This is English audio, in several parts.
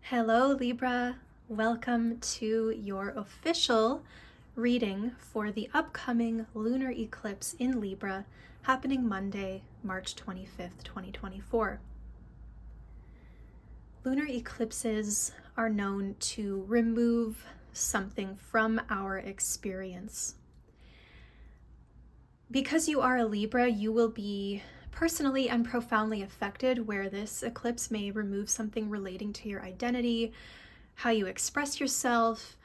Hello, Libra. Welcome to your official reading for the upcoming lunar eclipse in Libra happening Monday, March 25th, 2024. Lunar eclipses are known to remove something from our experience. Because you are a Libra, you will be personally and profoundly affected where this eclipse may remove something relating to your identity, how you express yourself,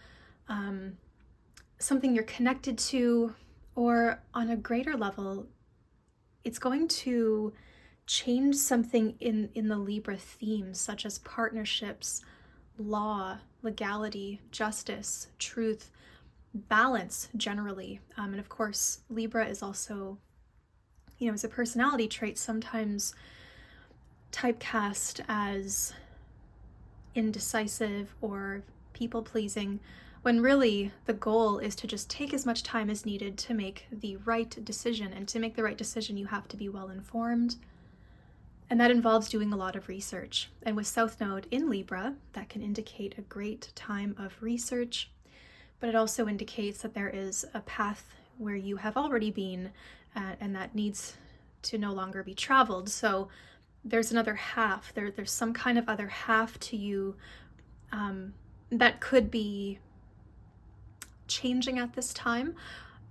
something you're connected to, or on a greater level, it's going to change something in the Libra themes, such as partnerships, law, legality, justice, truth, balance generally. And of course, Libra is also, as a personality trait, sometimes typecast as indecisive or people-pleasing, when really the goal is to just take as much time as needed to make the right decision. And to make the right decision, you have to be well-informed. And that involves doing a lot of research. And with South Node in Libra, that can indicate a great time of research, but it also indicates that there is a path where you have already been and that needs to no longer be traveled. So there's another half. There's some kind of other half to you that could be changing at this time.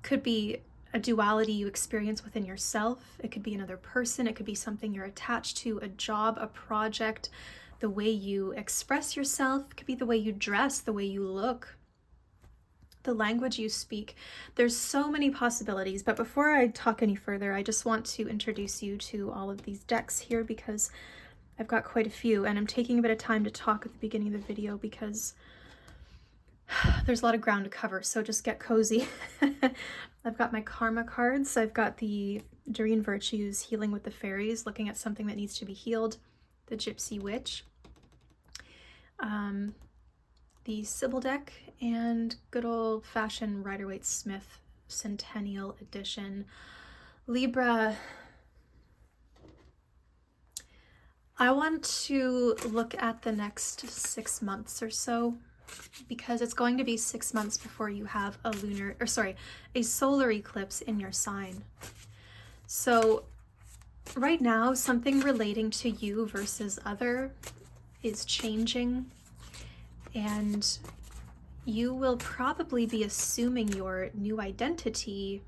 Could be a duality you experience within yourself. It could be another person. It could be something you're attached to, a job, a project, the way you express yourself. It could be the way you dress, the way you look, the language you speak. There's so many possibilities, but before I talk any further, I just want to introduce you to all of these decks here because I've got quite a few, and I'm taking a bit of time to talk at the beginning of the video because there's a lot of ground to cover, so just get cozy. I've got my karma cards. I've got the Doreen Virtues, Healing with the Fairies, looking at something that needs to be healed, the Gypsy Witch, the Sybil deck, and good old-fashioned Rider-Waite-Smith Centennial Edition. Libra, I want to look at the next 6 months or so, because it's going to be 6 months before you have a solar eclipse in your sign. So right now, something relating to you versus other is changing, and you will probably be assuming your new identity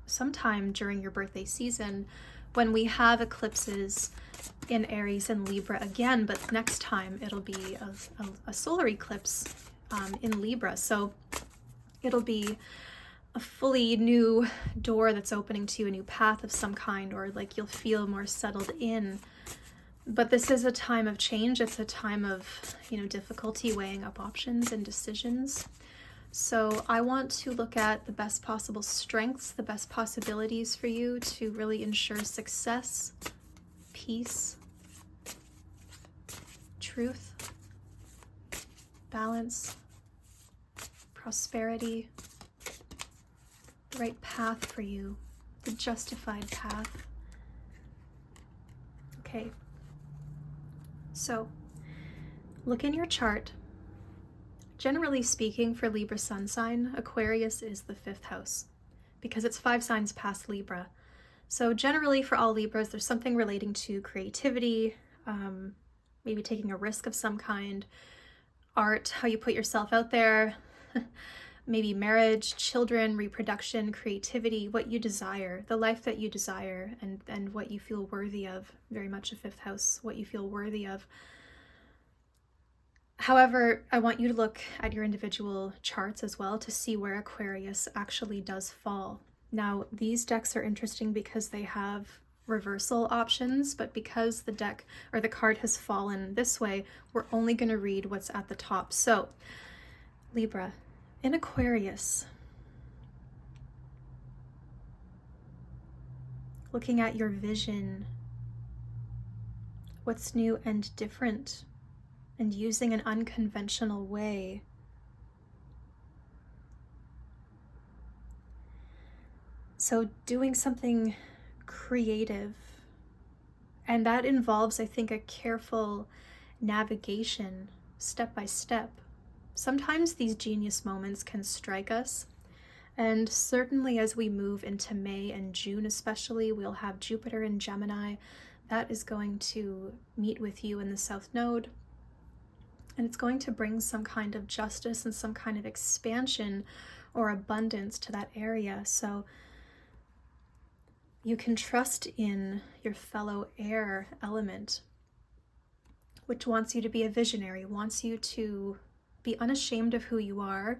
sometime during your birthday season when we have eclipses in Aries and Libra again, but next time it'll be a solar eclipse in Libra. So it'll be a fully new door that's opening to you, a new path of some kind, or like you'll feel more settled in. But this is a time of change. It's a time of, difficulty weighing up options and decisions. So I want to look at the best possible strengths, the best possibilities for you to really ensure success, peace, truth, balance, prosperity, the right path for you, the justified path. Okay. So, look in your chart. Generally speaking, for Libra sun sign, Aquarius is the 5th house because it's 5 signs past Libra. So generally for all Libras, there's something relating to creativity, maybe taking a risk of some kind, art, how you put yourself out there, maybe marriage, children, reproduction, creativity, what you desire, the life that you desire, and what you feel worthy of. Very much a 5th house, what you feel worthy of. However, I want you to look at your individual charts as well to see where Aquarius actually does fall. Now, these decks are interesting because they have reversal options, but because the deck or the card has fallen this way, we're only going to read what's at the top. So, Libra, in Aquarius, looking at your vision, what's new and different, and using an unconventional way. So doing something creative, and that involves, I think, a careful navigation step by step. Sometimes these genius moments can strike us, and certainly as we move into May and June especially, we'll have Jupiter in Gemini. That is going to meet with you in the South Node, and it's going to bring some kind of justice and some kind of expansion or abundance to that area. So you can trust in your fellow air element, which wants you to be a visionary, wants you to be unashamed of who you are,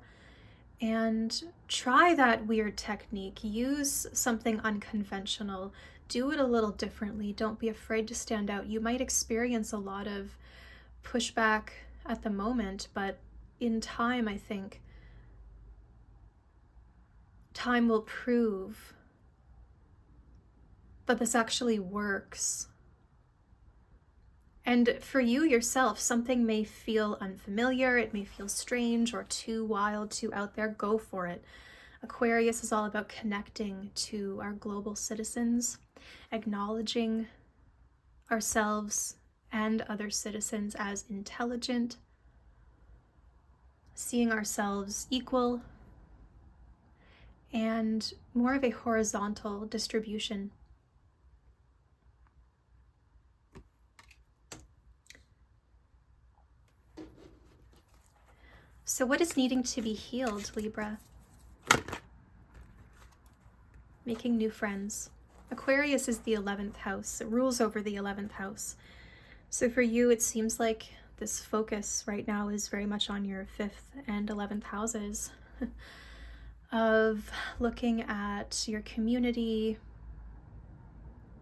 and try that weird technique. Use something unconventional. Do it a little differently. Don't be afraid to stand out. You might experience a lot of pushback at the moment, but in time, I think, time will prove that this actually works. And for you yourself, something may feel unfamiliar, it may feel strange or too wild, too out there. Go for it. Aquarius is all about connecting to our global citizens, acknowledging ourselves and other citizens as intelligent, seeing ourselves equal, and more of a horizontal distribution. So what is needing to be healed, Libra? Making new friends. Aquarius is the 11th house. It rules over the 11th house. So for you, it seems like this focus right now is very much on your 5th and 11th houses of looking at your community,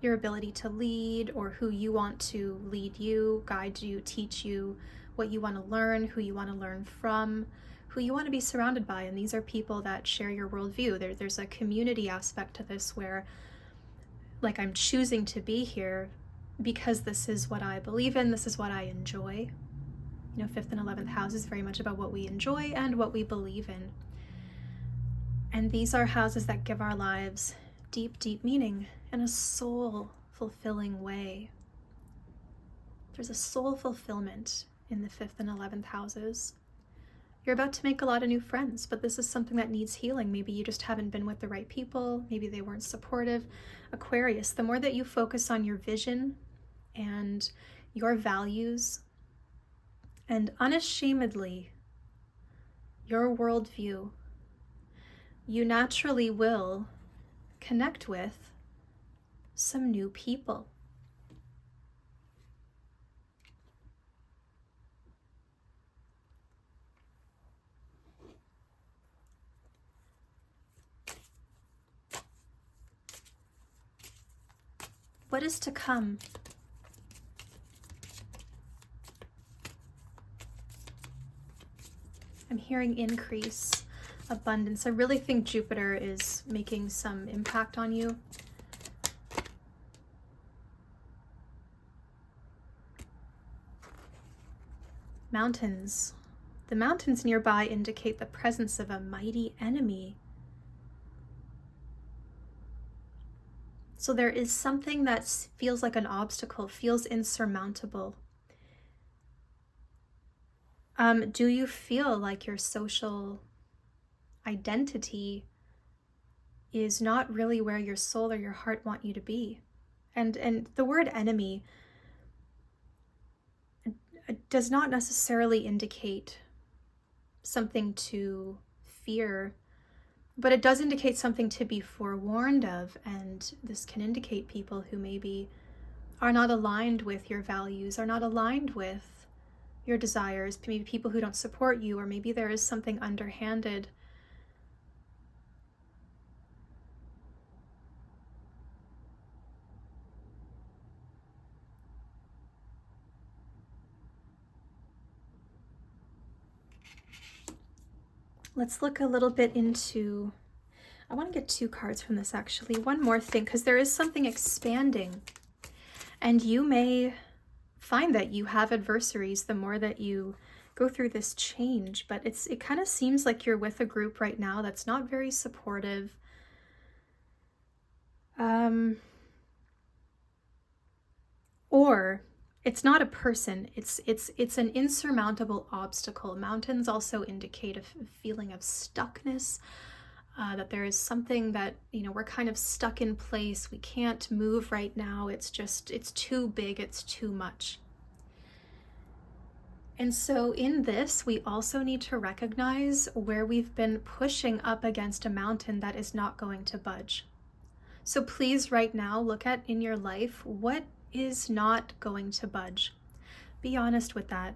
your ability to lead, or who you want to lead you, guide you, teach you, what you want to learn, who you want to learn from, who you want to be surrounded by. And these are people that share your worldview. There's a community aspect to this where, like, I'm choosing to be here because this is what I believe in, this is what I enjoy. You know, 5th and 11th house is very much about what we enjoy and what we believe in. And these are houses that give our lives deep, deep meaning in a soul-fulfilling way. There's a soul fulfillment in the 5th and 11th houses. You're about to make a lot of new friends, but this is something that needs healing. Maybe you just haven't been with the right people. Maybe they weren't supportive. Aquarius, the more that you focus on your vision and your values and unashamedly your worldview, you naturally will connect with some new people. What is to come? I'm hearing increase, abundance. I really think Jupiter is making some impact on you. Mountains. The mountains nearby indicate the presence of a mighty enemy. So there is something that feels like an obstacle, feels insurmountable. Do you feel like your social identity is not really where your soul or your heart want you to be? And the word enemy does not necessarily indicate something to fear, but it does indicate something to be forewarned of, and this can indicate people who maybe are not aligned with your values, are not aligned with your desires, maybe people who don't support you, or maybe there is something underhanded. Let's look a little bit into, I want to get 2 cards from this actually. One more thing, because there is something expanding, and you may find that you have adversaries the more that you go through this change, but it kind of seems like you're with a group right now that's not very supportive. Or It's not a person, it's an insurmountable obstacle. Mountains also indicate a feeling of stuckness, that there is something that, we're kind of stuck in place. We can't move right now. It's too big, it's too much. And so in this, we also need to recognize where we've been pushing up against a mountain that is not going to budge. So please right now look at in your life, what is not going to budge. Be honest with that.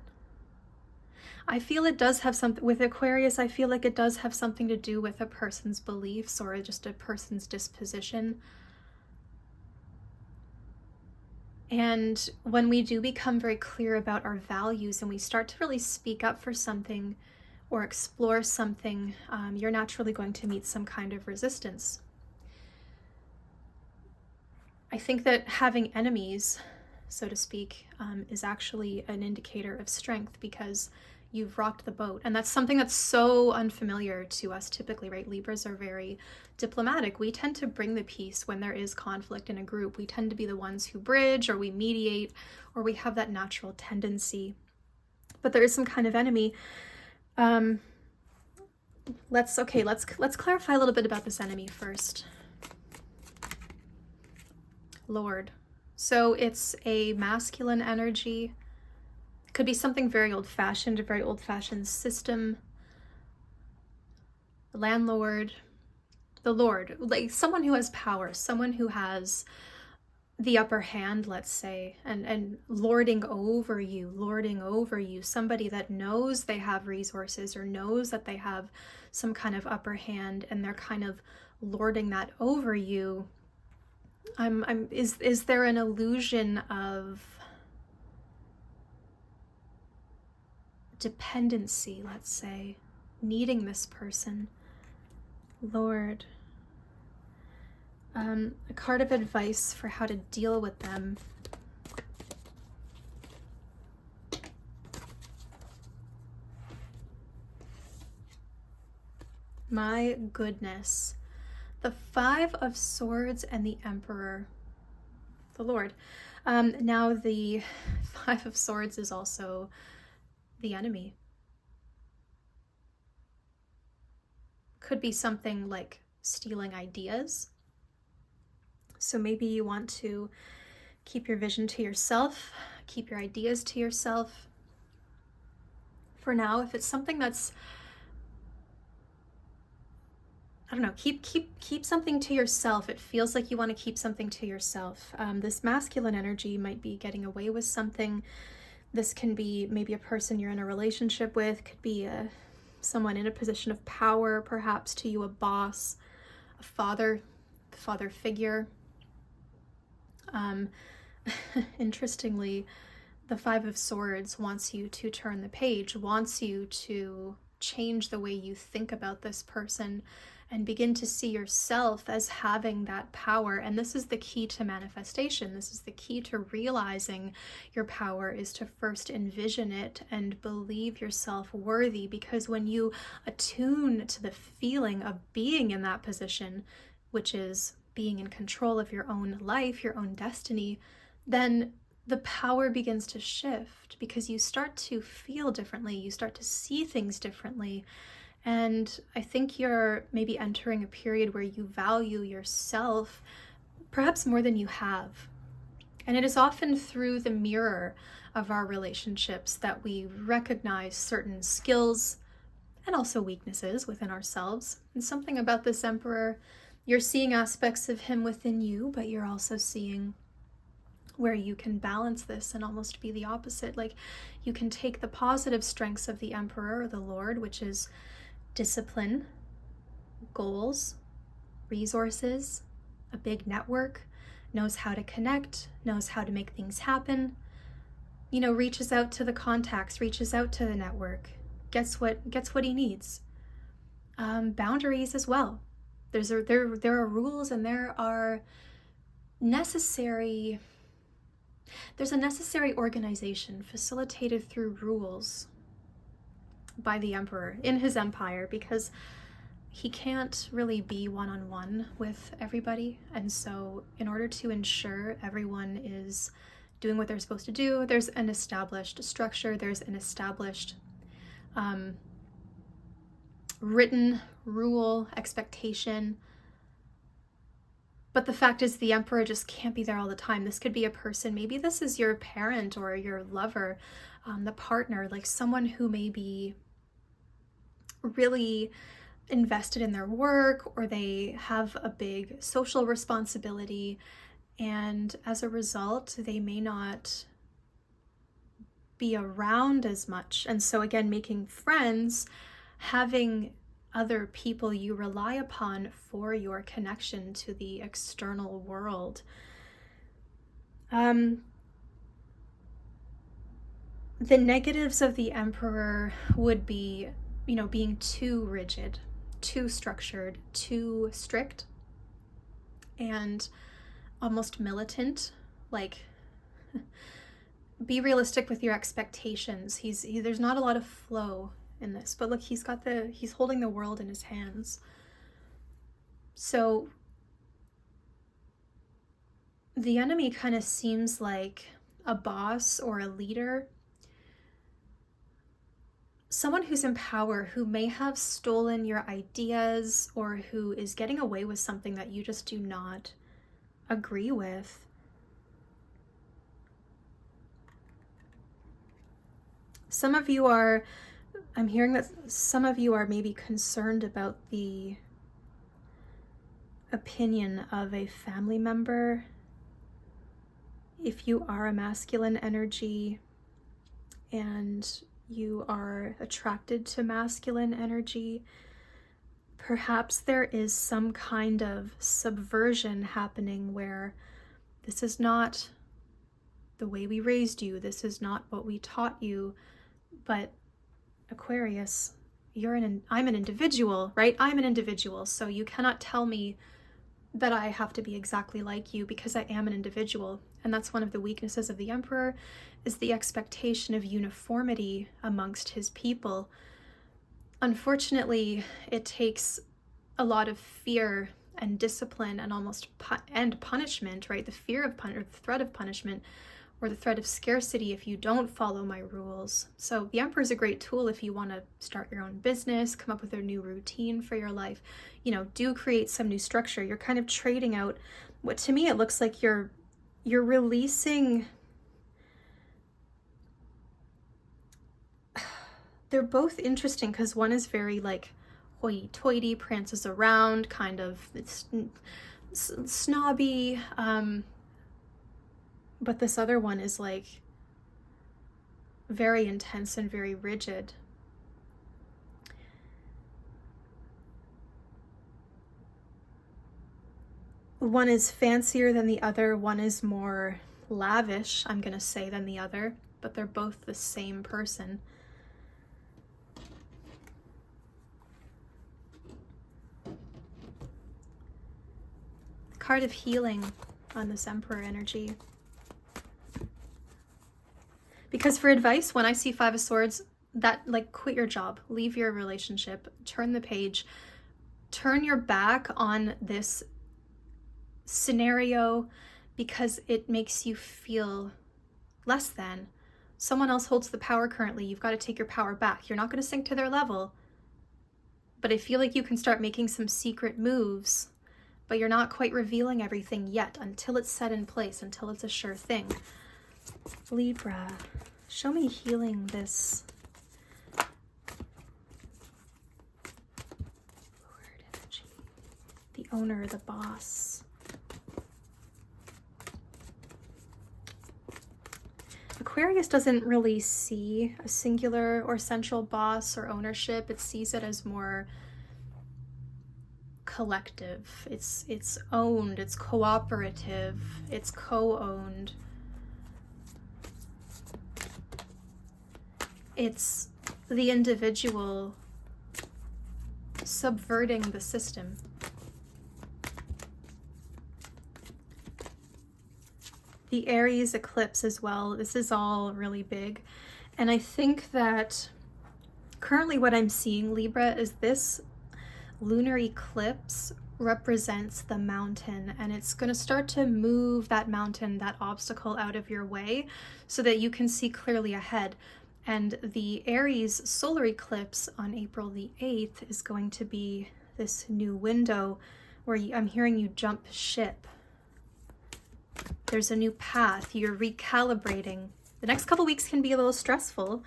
I feel it does have something with Aquarius. I feel like it does have something to do with a person's beliefs or just a person's disposition. And when we do become very clear about our values and we start to really speak up for something or explore something, you're naturally going to meet some kind of resistance. I think that having enemies, so to speak, is actually an indicator of strength, because you've rocked the boat. And that's something that's so unfamiliar to us typically, right? Libras are very diplomatic. We tend to bring the peace when there is conflict in a group. We tend to be the ones who bridge, or we mediate, or we have that natural tendency. But there is some kind of enemy. Let's clarify a little bit about this enemy first. Lord. So it's a masculine energy. It could be something very old-fashioned, a very old-fashioned system. The landlord, the Lord, like someone who has power, someone who has the upper hand, let's say, and lording over you, somebody that knows they have resources or knows that they have some kind of upper hand, and they're kind of lording that over you. Is there an illusion of dependency, let's say, needing this person? Lord. A card of advice for how to deal with them. My goodness. The Five of Swords and the Emperor, the Lord. Now the Five of Swords is also the enemy. Could be something like stealing ideas. So maybe you want to keep your vision to yourself, keep your ideas to yourself. For now, if it's something that's, I don't know, keep something to yourself. It feels like you want to keep something to yourself. This masculine energy might be getting away with something. This can be maybe a person you're in a relationship with, could be someone in a position of power, perhaps to you, a boss, a father figure. Interestingly, the Five of Swords wants you to turn the page, wants you to change the way you think about this person and begin to see yourself as having that power. And this is the key to manifestation. This is the key to realizing your power, is to first envision it and believe yourself worthy. Because when you attune to the feeling of being in that position, which is being in control of your own life, your own destiny, then the power begins to shift, because you start to feel differently, you start to see things differently. And I think you're maybe entering a period where you value yourself perhaps more than you have. And it is often through the mirror of our relationships that we recognize certain skills and also weaknesses within ourselves. And something about this Emperor, you're seeing aspects of him within you, but you're also seeing where you can balance this and almost be the opposite. Like, you can take the positive strengths of the Emperor or the Lord, which is discipline, goals, resources, a big network, knows how to connect, knows how to make things happen, reaches out to the contacts, reaches out to the network, gets what he needs. Boundaries as well. There are rules, and there's a necessary organization facilitated through rules by the Emperor in his empire, because he can't really be one-on-one with everybody. And so in order to ensure everyone is doing what they're supposed to do. There's an established structure. There's an established written rule, expectation. But the fact is, the Emperor just can't be there all the time. This could be a person, maybe this is your parent or your lover, the partner, like someone who may be really invested in their work, or they have a big social responsibility, and as a result, they may not be around as much. And so again, making friends, having other people you rely upon for your connection to the external world. The negatives of the Emperor would be, being too rigid, too structured, too strict, and almost militant. Like, be realistic with your expectations. There's not a lot of flow in this, but look, he's holding the world in his hands. So the enemy kind of seems like a boss or a leader, someone who's in power, who may have stolen your ideas, or who is getting away with something that you just do not agree with. I'm hearing that some of you are maybe concerned about the opinion of a family member. If you are a masculine energy and you are attracted to masculine energy, perhaps there is some kind of subversion happening where this is not the way we raised you, this is not what we taught you. But Aquarius, I'm an individual, right? I'm an individual, so you cannot tell me that I have to be exactly like you, because I am an individual. And that's one of the weaknesses of the Emperor, is the expectation of uniformity amongst his people. Unfortunately, it takes a lot of fear and discipline and almost and punishment, right? The fear of or the threat of punishment, or the threat of scarcity if you don't follow my rules. So the Emperor is a great tool if you want to start your own business, come up with a new routine for your life, do create some new structure. You're kind of trading out what, to me, it looks like you're releasing. They're both interesting because one is very like hoity-toity, prances around, kind of it's snobby, but this other one is like very intense and very rigid. One is fancier than the other, one is more lavish, I'm gonna say, than the other, but they're both the same person. The card of healing on this Emperor energy. Because for advice, when I see Five of Swords, that like, quit your job, leave your relationship, turn the page, turn your back on this scenario, because it makes you feel less than. Someone else holds the power currently. You've got to take your power back. You're not going to sink to their level, but I feel like you can start making some secret moves, but you're not quite revealing everything yet until it's set in place, until it's a sure thing. Libra, show me healing this. Lord energy. The owner, the boss. Aquarius doesn't really see a singular or central boss or ownership. It sees it as more collective. It's owned, it's cooperative, it's co-owned. It's the individual subverting the system. The Aries eclipse as well. This is all really big. And I think that currently what I'm seeing, Libra, is this lunar eclipse represents the mountain, and it's going to start to move that mountain, that obstacle, out of your way so that you can see clearly ahead. And the Aries solar eclipse on April the 8th is going to be this new window where I'm hearing you jump ship. There's a new path. You're recalibrating. The next couple weeks can be a little stressful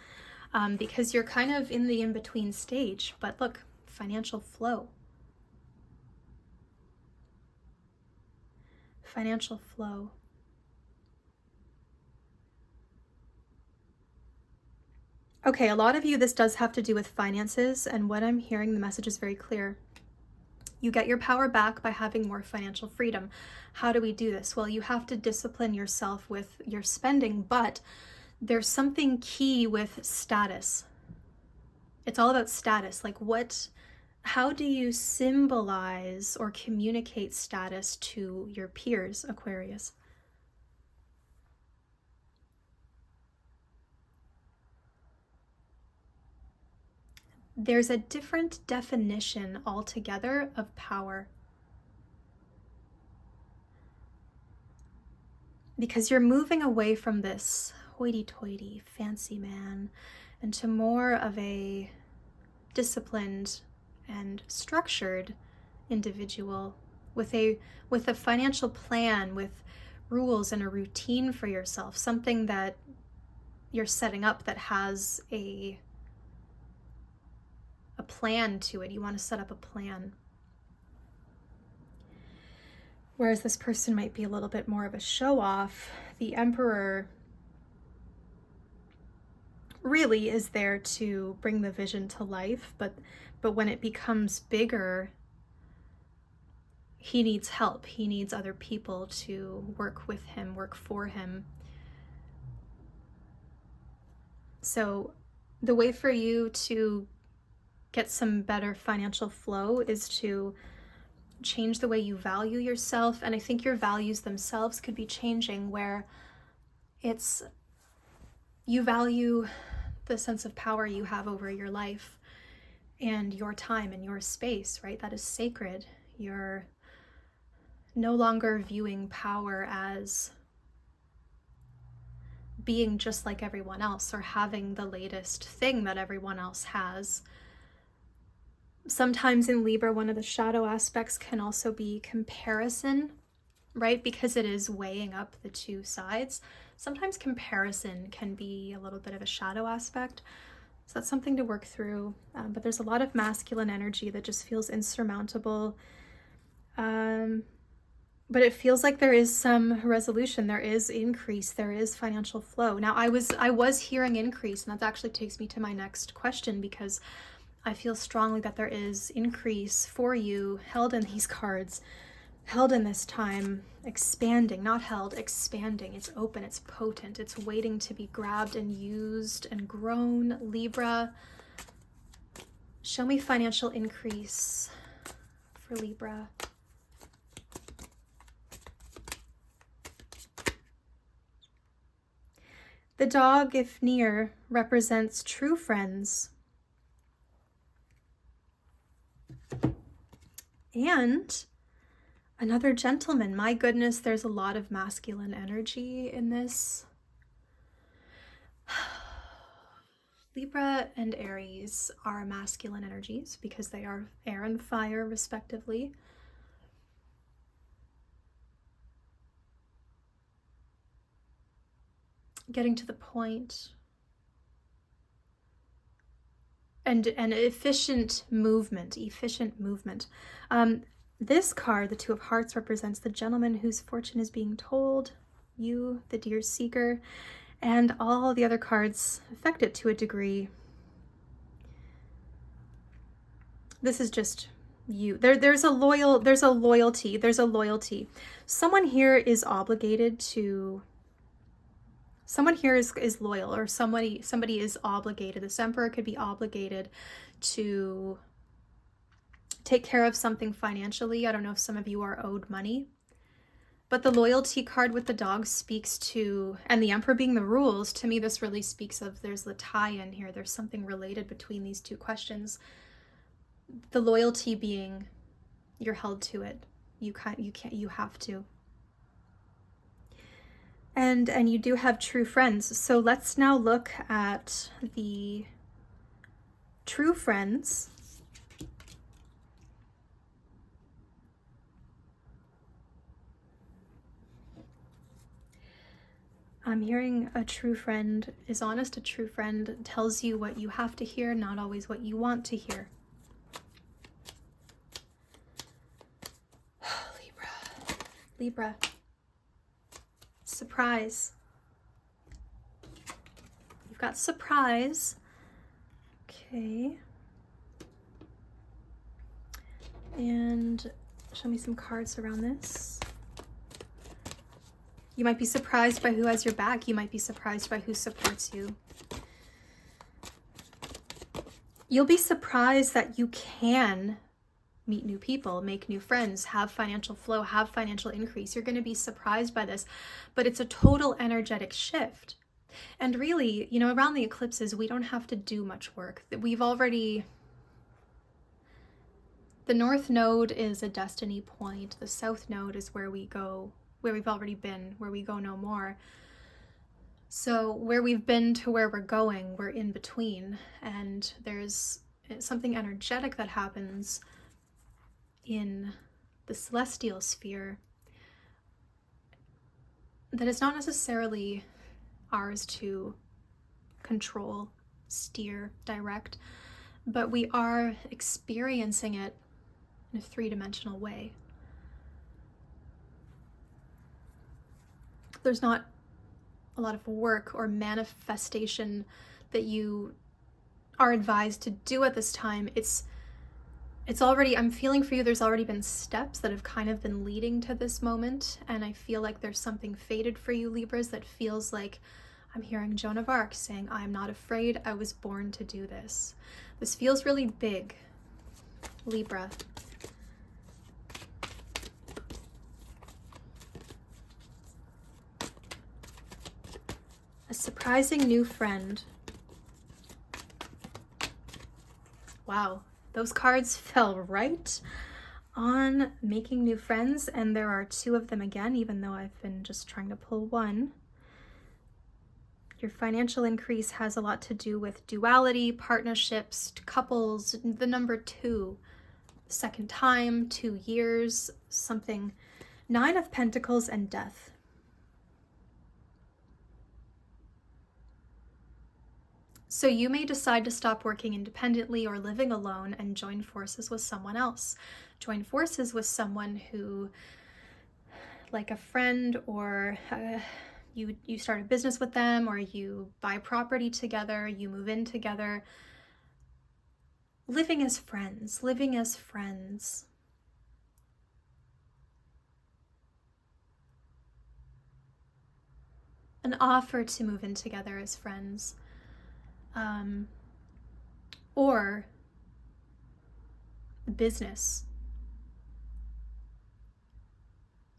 because you're kind of in the in-between stage. But look, financial flow. Financial flow. Okay, a lot of you, this does have to do with finances, and what I'm hearing, the message is very clear. You get your power back by having more financial freedom. How do we do this? Well, you have to discipline yourself with your spending, but there's something key with status. It's all about status. Like how do you symbolize or communicate status to your peers, Aquarius? There's a different definition altogether of power. Because you're moving away from this hoity-toity, fancy man into more of a disciplined and structured individual with a financial plan, with rules and a routine for yourself, something that you're setting up that has a plan to it. You want to set up a plan. Whereas this person might be a little bit more of a show-off. The Emperor really is there to bring the vision to life, but when it becomes bigger, he needs help. He needs other people to work with him, work for him. So the way for you to get some better financial flow is to change the way you value yourself. And I think your values themselves could be changing, where you value the sense of power you have over your life and your time and your space, right? That is sacred. You're no longer viewing power as being just like everyone else or having the latest thing that everyone else has. Sometimes in Libra, one of the shadow aspects can also be comparison, right? Because it is weighing up the two sides. Sometimes comparison can be a little bit of a shadow aspect. So that's something to work through. But there's a lot of masculine energy that just feels insurmountable. But it feels like there is some resolution, there is increase, there is financial flow. Now, I was hearing increase, and that actually takes me to my next question, because I feel strongly that there is increase for you held in these cards, held in this time, expanding, not held, expanding. It's open, it's potent, it's waiting to be grabbed and used and grown. Libra, show me financial increase for Libra. The dog, if near, represents true friends. And another gentleman. My goodness, there's a lot of masculine energy in this. Libra and Aries are masculine energies because they are air and fire, respectively. Getting to the point. And efficient movement. This card, the Two of Hearts, represents the gentleman whose fortune is being told, you, the deer seeker, and all the other cards affect it to a degree. This is just you. There's a loyalty. Someone here is obligated to. Someone here is loyal, or somebody is obligated. This Emperor could be obligated to take care of something financially. I don't know if some of you are owed money. But the loyalty card with the dog speaks to, and the Emperor being the rules, to me this really speaks of, there's the tie-in here. There's something related between these two questions. The loyalty being you're held to it. You have to. And you do have true friends. So let's now look at the true friends. I'm hearing a true friend is honest. A true friend tells you what you have to hear, not always what you want to hear. Libra. Surprise. You've got surprise. Okay. And show me some cards around this. You might be surprised by who has your back. You might be surprised by who supports you. You'll be surprised that you can meet new people, make new friends, have financial flow, have financial increase. You're going to be surprised by this, but it's a total energetic shift. And really, you know, around the eclipses, we don't have to do much work. We've already... The North Node is a destiny point. The South Node is where we go, where we've already been, where we go no more. So where we've been to where we're going, we're in between. And there's something energetic that happens in the celestial sphere that is not necessarily ours to control, steer, direct, but we are experiencing it in a three-dimensional way. There's not a lot of work or manifestation that you are advised to do at this time. It's already, I'm feeling for you, there's already been steps that have kind of been leading to this moment, and I feel like there's something fated for you, Libras, that feels like, I'm hearing Joan of Arc saying, I'm not afraid, I was born to do this. This feels really big, Libra. A surprising new friend. Wow, those cards fell right on making new friends, and there are two of them again, even though I've been just trying to pull one. Your financial increase has a lot to do with duality, partnerships, couples, the number 2, second time, 2 years, something. 9 of Pentacles and death. So you may decide to stop working independently or living alone and join forces with someone else. Join forces with someone who, like a friend, or you start a business with them, or you buy property together, you move in together. Living as friends, living as friends. An offer to move in together as friends. Or business.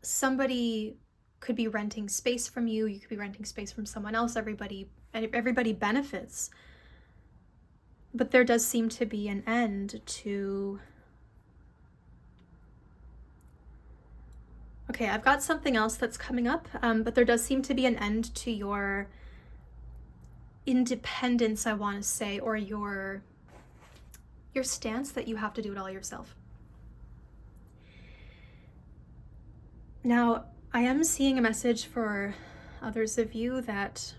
Somebody could be renting space from you, you could be renting space from someone else, everybody benefits. But there does seem to be an end to... Okay, I've got something else that's coming up, but there does seem to be an end to your independence, I want to say, or your stance that you have to do it all yourself. Now, I am seeing a message for others of you that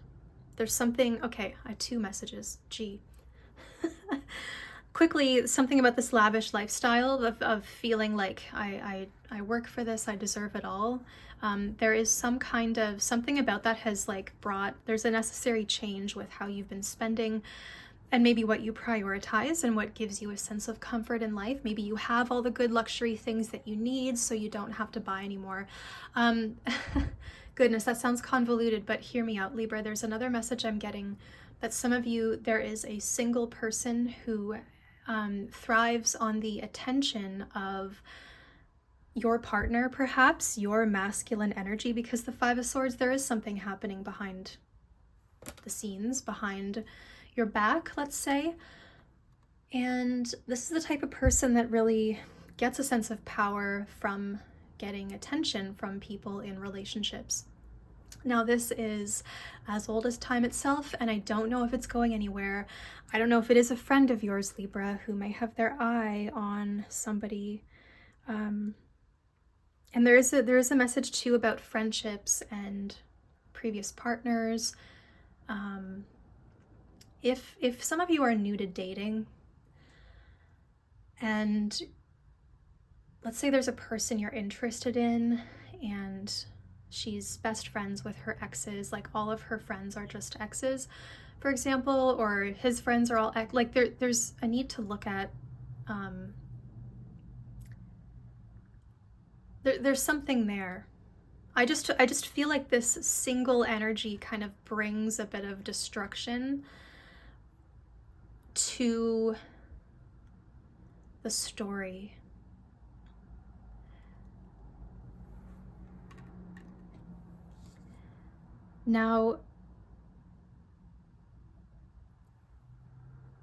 there's something... Okay, I have 2 messages. Gee. Quickly, something about this lavish lifestyle of feeling like I work for this, I deserve it all. There is some kind of something about that has like there's a necessary change with how you've been spending and maybe what you prioritize and what gives you a sense of comfort in life. Maybe you have all the good luxury things that you need, so you don't have to buy anymore. Goodness, that sounds convoluted, but hear me out, Libra. There's another message I'm getting that some of you, there is a single person who thrives on the attention of your partner, perhaps your masculine energy, because the 5 of Swords, there is something happening behind the scenes, behind your back, let's say. And this is the type of person that really gets a sense of power from getting attention from people in relationships. Now, this is as old as time itself, and I don't know if it's going anywhere. I don't know if it is a friend of yours, Libra, who may have their eye on somebody. And there is a message too about friendships and previous partners. If some of you are new to dating, and let's say there's a person you're interested in, and she's best friends with her exes, like all of her friends are just exes, for example, or his friends are all like there's a need to look at there's something there. I just feel like this single energy kind of brings a bit of destruction to the story. Now,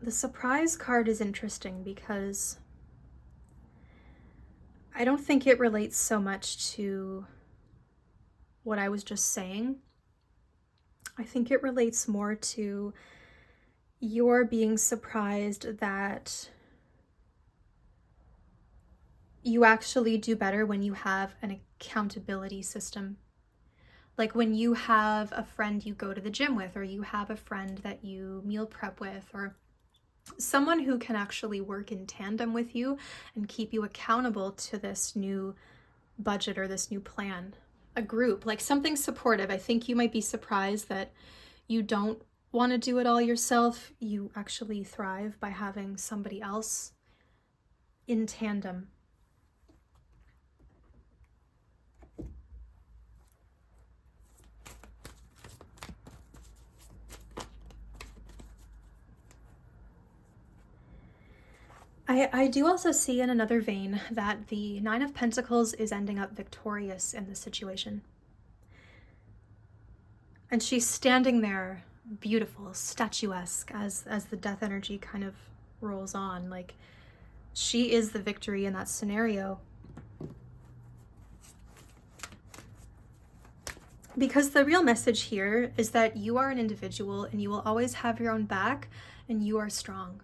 the surprise card is interesting because I don't think it relates so much to what I was just saying. I think it relates more to your being surprised that you actually do better when you have an accountability system. Like when you have a friend you go to the gym with, or you have a friend that you meal prep with, or someone who can actually work in tandem with you and keep you accountable to this new budget or this new plan. A group, like something supportive. I think you might be surprised that you don't want to do it all yourself. You actually thrive by having somebody else in tandem. I do also see in another vein that the Nine of Pentacles is ending up victorious in this situation. And she's standing there beautiful, statuesque, as the death energy kind of rolls on. Like, she is the victory in that scenario. Because the real message here is that you are an individual and you will always have your own back and you are strong.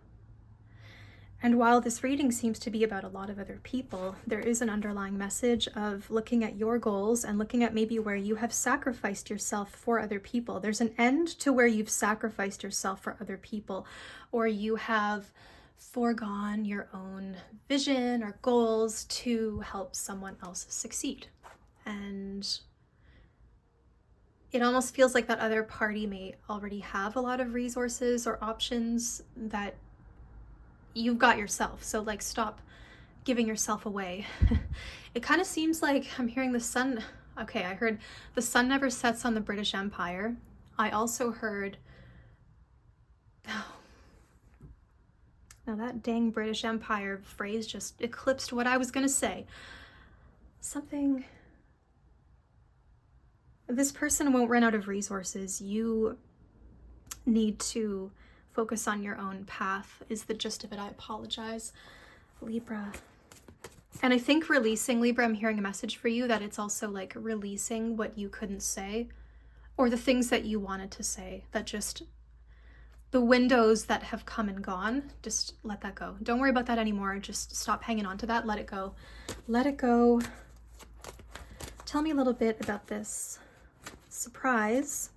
And while this reading seems to be about a lot of other people, there is an underlying message of looking at your goals and looking at maybe where you have sacrificed yourself for other people. There's an end to where you've sacrificed yourself for other people, or you have foregone your own vision or goals to help someone else succeed. And it almost feels like that other party may already have a lot of resources or options that you've got yourself. So like, stop giving yourself away. It kind of seems like I'm hearing the sun. Okay, I heard the sun never sets on the British Empire. I also heard, oh, now that dang British Empire phrase just eclipsed what I was gonna say. Something, this person won't run out of resources. You need to focus on your own path is the gist of it. I apologize, Libra. And I think releasing, Libra, I'm hearing a message for you that it's also like releasing what you couldn't say, or the things that you wanted to say, that just the windows that have come and gone, just let that go. Don't worry about that anymore. Just stop hanging on to that. Let it go. Let it go. Tell me a little bit about this surprise.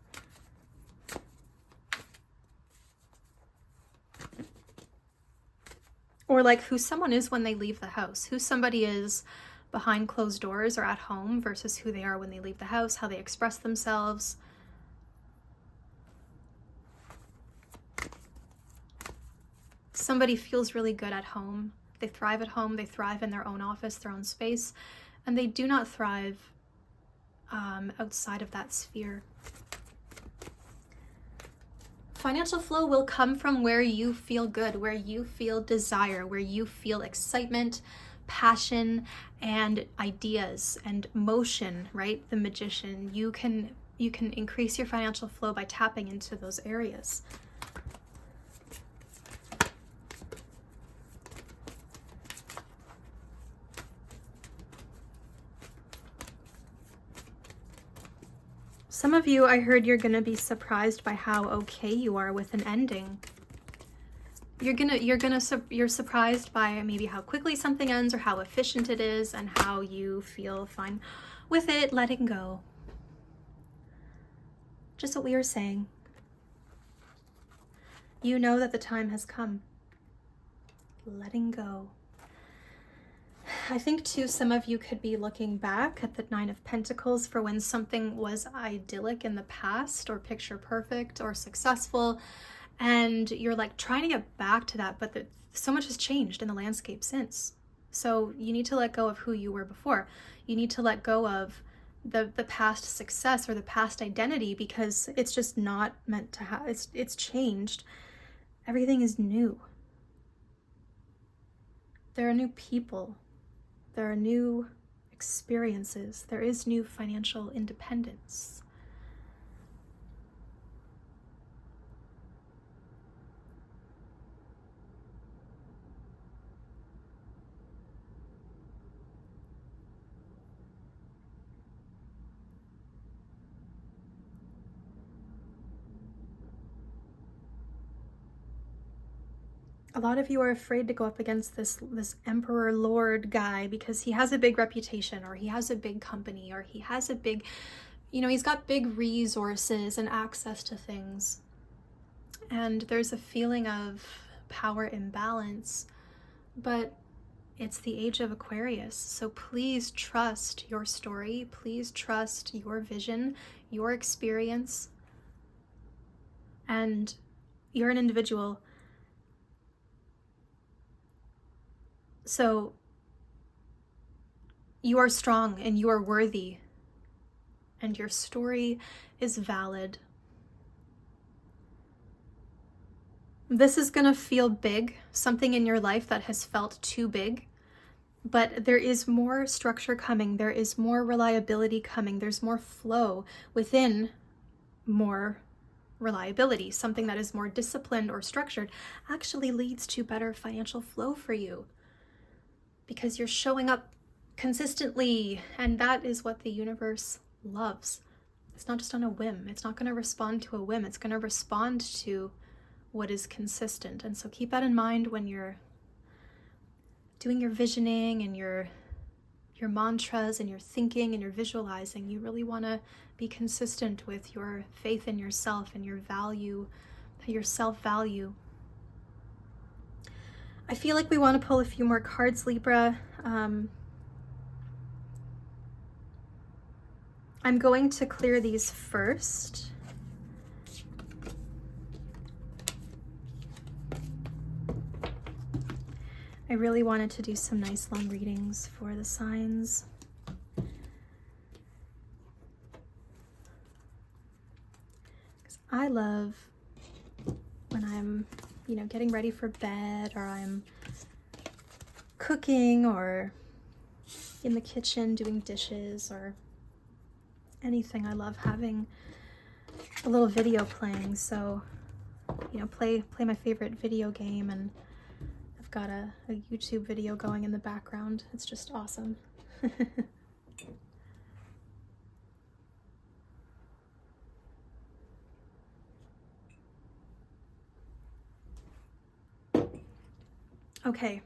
Or like who someone is when they leave the house, who somebody is behind closed doors or at home versus who they are when they leave the house, how they express themselves. Somebody feels really good at home. They thrive at home. They thrive in their own office, their own space, and they do not thrive outside of that sphere. Financial flow will come from where you feel good, where you feel desire, where you feel excitement, passion, and ideas and motion, right? The Magician. You can increase your financial flow by tapping into those areas. Some of you, I heard you're going to be surprised by how okay you are with an ending. You're surprised by maybe how quickly something ends or how efficient it is and how you feel fine with it letting go. Just what we were saying. You know that the time has come. Letting go. I think too, some of you could be looking back at the Nine of Pentacles for when something was idyllic in the past or picture perfect or successful, and you're like trying to get back to that, but so much has changed in the landscape since. So you need to let go of who you were before. You need to let go of the past success or the past identity, because it's just not meant to have, it's changed. Everything is new. There are new people. There are new experiences. There is new financial independence. A lot of you are afraid to go up against this emperor lord guy because he has a big reputation, or he has a big company, or he has a big, he's got big resources and access to things. And there's a feeling of power imbalance, but it's the age of Aquarius. So please trust your story. Please trust your vision, your experience. And you're an individual. So you are strong and you are worthy, and your story is valid. This is going to feel big, something in your life that has felt too big, but there is more structure coming. There is more reliability coming. There's more flow within more reliability. Something that is more disciplined or structured actually leads to better financial flow for you, because you're showing up consistently, and that is what the universe loves. It's not just on a whim. It's not going to respond to a whim. It's going to respond to what is consistent. And so keep that in mind when you're doing your visioning and your mantras and your thinking and your visualizing. You really want to be consistent with your faith in yourself and your value, your self-value. I feel like we want to pull a few more cards, Libra. I'm going to clear these first. I really wanted to do some nice long readings for the signs. Because I love when I'm getting ready for bed, or I'm cooking, or in the kitchen doing dishes, or anything. I love having a little video playing. So, play my favorite video game, and I've got a YouTube video going in the background. It's just awesome. Okay.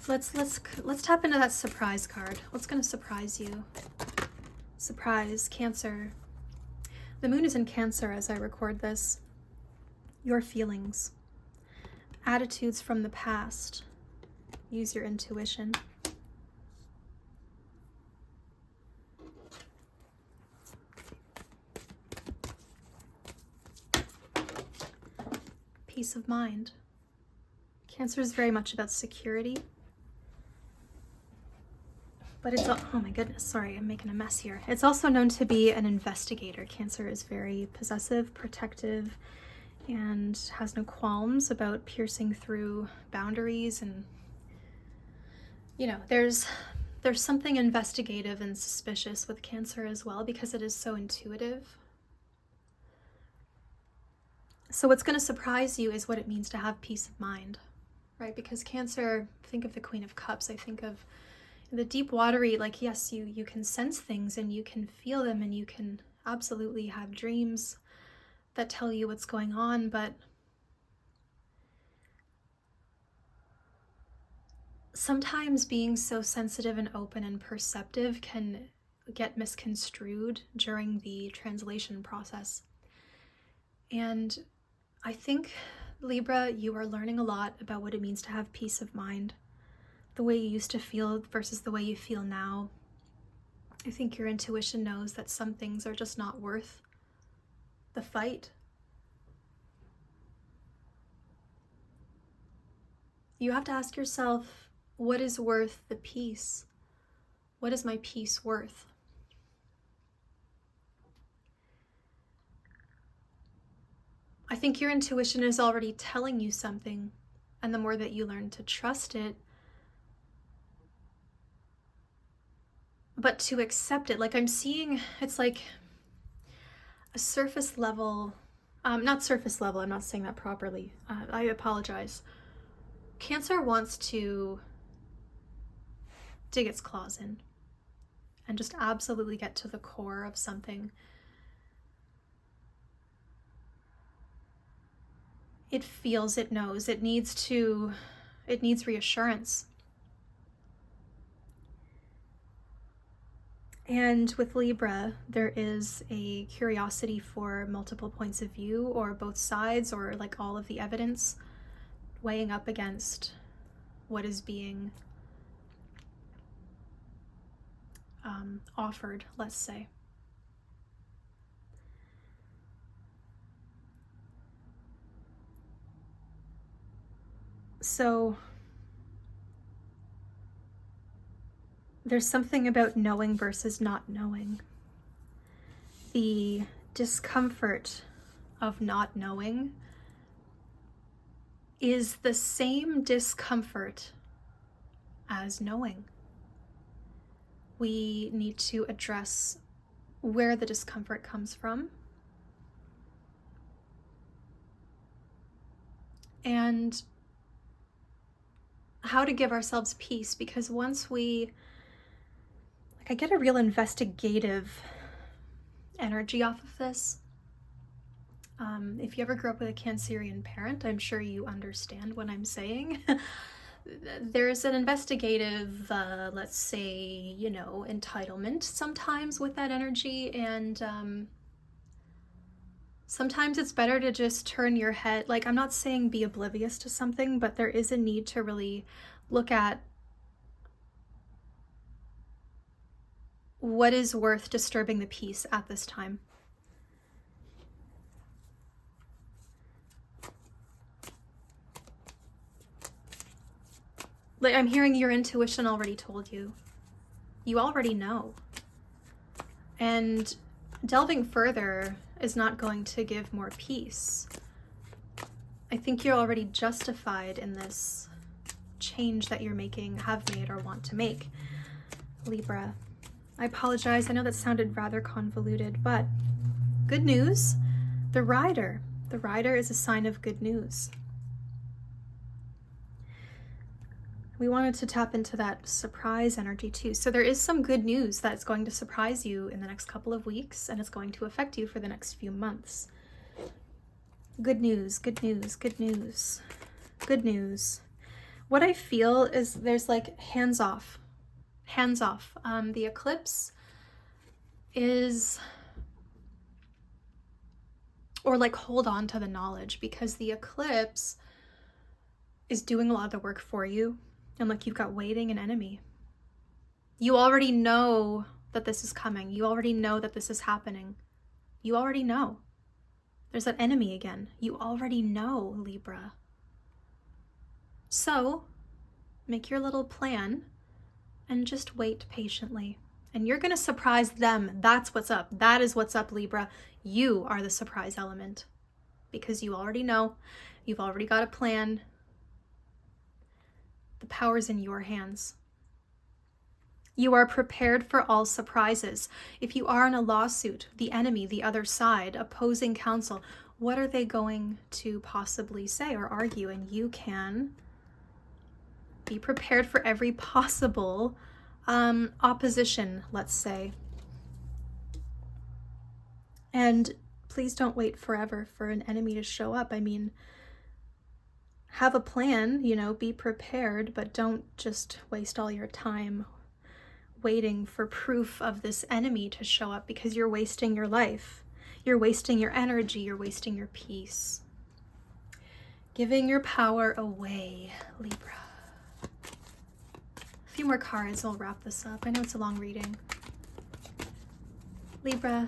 Let's tap into that surprise card. What's going to surprise you? Surprise, Cancer. The moon is in Cancer as I record this. Your feelings, attitudes from the past. Use your intuition. Peace of mind. Cancer is very much about security. But it's, oh my goodness, sorry, I'm making a mess here. It's also known to be an investigator. Cancer is very possessive, protective, and has no qualms about piercing through boundaries. And, there's something investigative and suspicious with Cancer as well, because it is so intuitive. So what's going to surprise you is what it means to have peace of mind. right? Because Cancer, think of the Queen of Cups. I think of the deep watery, like, yes, you can sense things and you can feel them and you can absolutely have dreams that tell you what's going on, but sometimes being so sensitive and open and perceptive can get misconstrued during the translation process. And I think, Libra, you are learning a lot about what it means to have peace of mind, the way you used to feel versus the way you feel now. I think your intuition knows that some things are just not worth the fight. You have to ask yourself, what is worth the peace? What is my peace worth? I think your intuition is already telling you something, and the more that you learn to trust it, but to accept it, like I'm seeing, it's like a surface level, not surface level, I'm not saying that properly, I apologize. Cancer wants to dig its claws in and just absolutely get to the core of something. It feels, it knows, it needs reassurance. And with Libra, there is a curiosity for multiple points of view, or both sides, or like all of the evidence weighing up against what is being offered, let's say. So there's something about knowing versus not knowing. The discomfort of not knowing is the same discomfort as knowing. We need to address where the discomfort comes from and how to give ourselves peace, because once we, like, I get a real investigative energy off of this. If you ever grew up with a Cancerian parent, I'm sure you understand what I'm saying. There's an investigative, let's say, entitlement sometimes with that energy, and sometimes it's better to just turn your head, like, I'm not saying be oblivious to something, but there is a need to really look at what is worth disturbing the peace at this time. Like, I'm hearing your intuition already told you. You already know. And delving further is not going to give more peace. I think you're already justified in this change that you're making, have made, or want to make, Libra. I apologize, I know that sounded rather convoluted, but good news, the Rider. The Rider is a sign of good news. We wanted to tap into that surprise energy too. So there is some good news that's going to surprise you in the next couple of weeks, and it's going to affect you for the next few months. Good news, good news, good news, good news. What I feel is there's like hands off. Hands off. The eclipse is, or like hold on to the knowledge, because the eclipse is doing a lot of the work for you. And like, you've got waiting an enemy. You already know that this is coming. You already know that this is happening. You already know. There's that enemy again. You already know, Libra. So make your little plan and just wait patiently. And you're going to surprise them. That's what's up. That is what's up, Libra. You are the surprise element, because you already know. You've already got a plan. The power's in your hands. You are prepared for all surprises. If you are in a lawsuit, the enemy, the other side, opposing counsel, what are they going to possibly say or argue? And you can Be prepared for every possible opposition, let's say. And please don't wait forever for an enemy to show up. I mean, have a plan, you know, be prepared, but don't just waste all your time waiting for proof of this enemy to show up, because you're wasting your life. You're wasting your energy. You're wasting your peace. Giving your power away, Libra. A few more cards, I'll wrap this up. I know it's a long reading. Libra.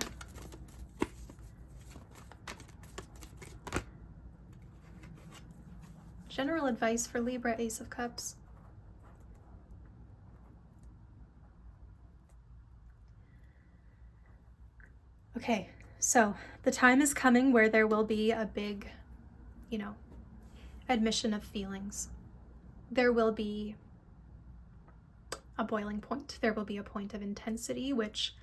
General advice for Libra, Ace of Cups. Okay, so the time is coming where there will be a big, you know, admission of feelings. There will be a boiling point. There will be a point of intensity which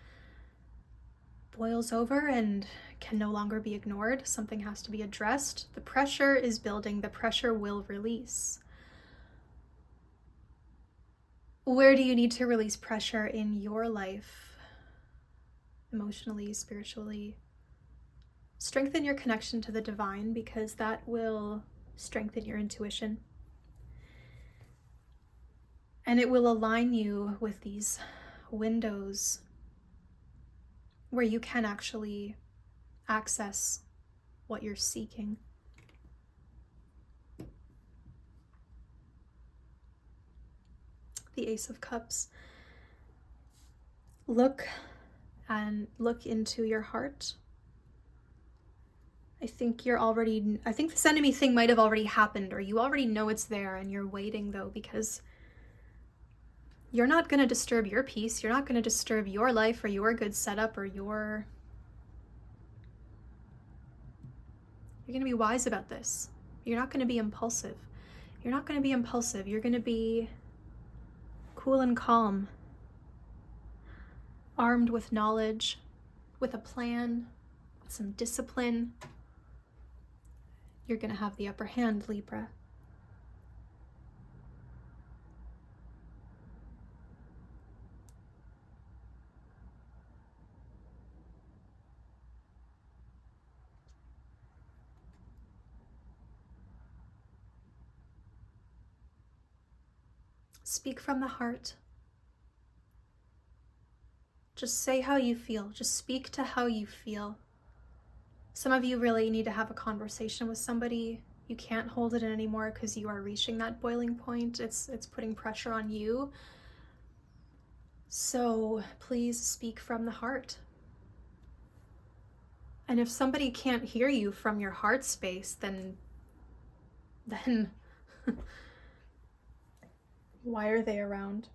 boils over and can no longer be ignored. Something has to be addressed. The pressure is building. The pressure will release. Where do you need to release pressure in your life? Emotionally, spiritually. Strengthen your connection to the divine, because that will strengthen your intuition. And it will align you with these windows where you can actually access what you're seeking. The Ace of Cups. Look into your heart. I think this enemy thing might have already happened, or you already know it's there, and you're waiting though, because you're not going to disturb your peace. You're not going to disturb your life or your good setup or you're going to be wise about this. You're not going to be impulsive. You're not going to be impulsive. You're going to be cool and calm, armed with knowledge, with a plan, with some discipline. You're going to have the upper hand, Libra. Speak from the heart. Just say how you feel. Just speak to how you feel. Some of you really need to have a conversation with somebody. You can't hold it in anymore because you are reaching that boiling point. It's putting pressure on you. So please speak from the heart. And if somebody can't hear you from your heart space, then why are they around?